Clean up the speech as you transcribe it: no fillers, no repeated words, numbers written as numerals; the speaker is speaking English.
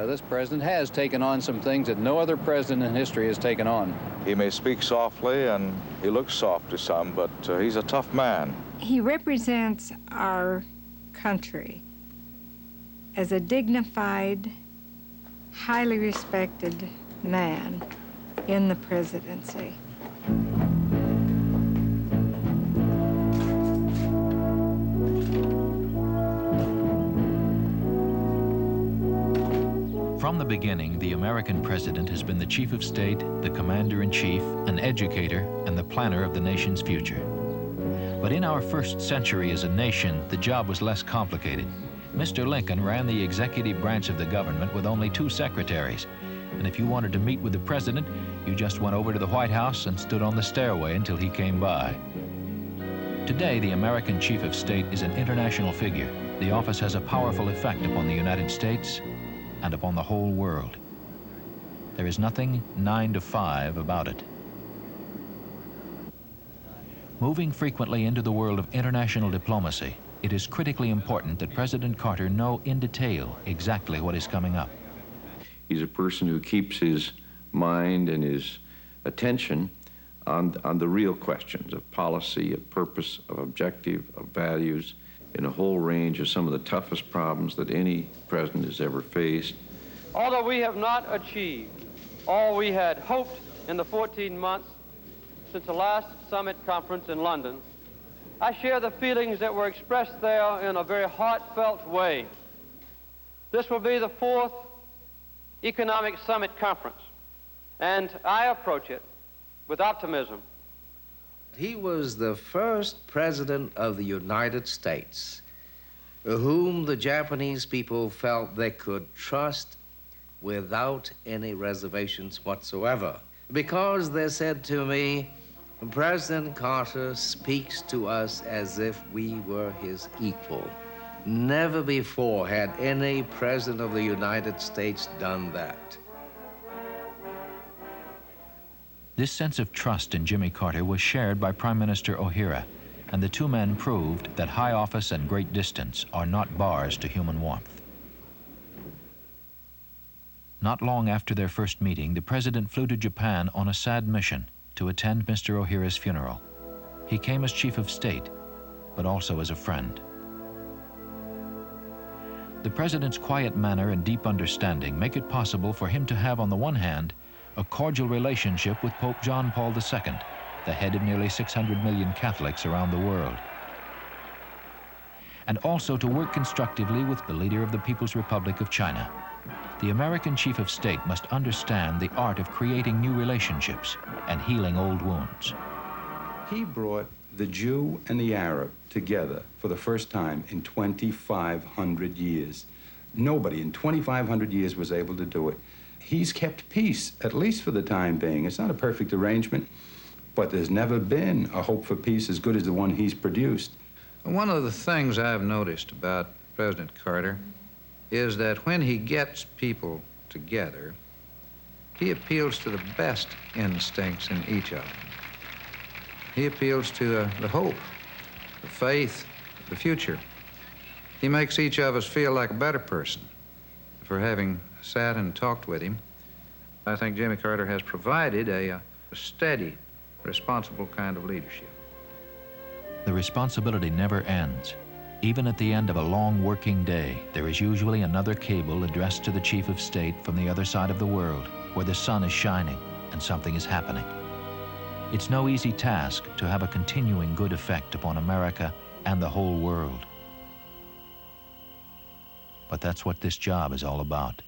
This president has taken on some things that no other president in history has taken on. He may speak softly, and he looks soft to some, but he's a tough man. He represents our country as a dignified, highly respected man in the presidency. From the beginning, the American president has been the chief of state, the commander-in-chief, an educator, and the planner of the nation's future. But in our first century as a nation, the job was less complicated. Mr. Lincoln ran the executive branch of the government with only 2 secretaries. And if you wanted to meet with the president, you just went over to the White House and stood on the stairway until he came by. Today, the American chief of state is an international figure. The office has a powerful effect upon the United States and upon the whole world. There is nothing 9 to 5 about it. Moving frequently into the world of international diplomacy, it is critically important that President Carter know in detail exactly what is coming up. He's a person who keeps his mind and his attention on the real questions of policy, of purpose, of objective, of values, in a whole range of some of the toughest problems that any president has ever faced. Although we have not achieved all we had hoped in the 14 months since the last summit conference in London, I share the feelings that were expressed there in a very heartfelt way. This will be the 4th Economic Summit Conference, and I approach it with optimism. He was the first president of the United States whom the Japanese people felt they could trust without any reservations whatsoever. Because they said to me, President Carter speaks to us as if we were his equal. Never before had any president of the United States done that. This sense of trust in Jimmy Carter was shared by Prime Minister O'Hara, and the 2 men proved that high office and great distance are not bars to human warmth. Not long after their first meeting, the president flew to Japan on a sad mission to attend Mr. O'Hara's funeral. He came as chief of state, but also as a friend. The president's quiet manner and deep understanding make it possible for him to have, on the one hand, a cordial relationship with Pope John Paul II, the head of nearly 600 million Catholics around the world, and also to work constructively with the leader of the People's Republic of China. The American chief of state must understand the art of creating new relationships and healing old wounds. He brought the Jew and the Arab together for the first time in 2,500 years. Nobody in 2,500 years was able to do it. He's kept peace, at least for the time being. It's not a perfect arrangement, but there's never been a hope for peace as good as the one he's produced. One of the things I've noticed about President Carter is that when he gets people together, he appeals to the best instincts in each of them. He appeals to the hope, the faith, the future. He makes each of us feel like a better person for having sat and talked with him. I think Jimmy Carter has provided a steady, responsible kind of leadership. The responsibility never ends. Even at the end of a long working day, there is usually another cable addressed to the chief of state from the other side of the world, where the sun is shining and something is happening. It's no easy task to have a continuing good effect upon America and the whole world. But that's what this job is all about.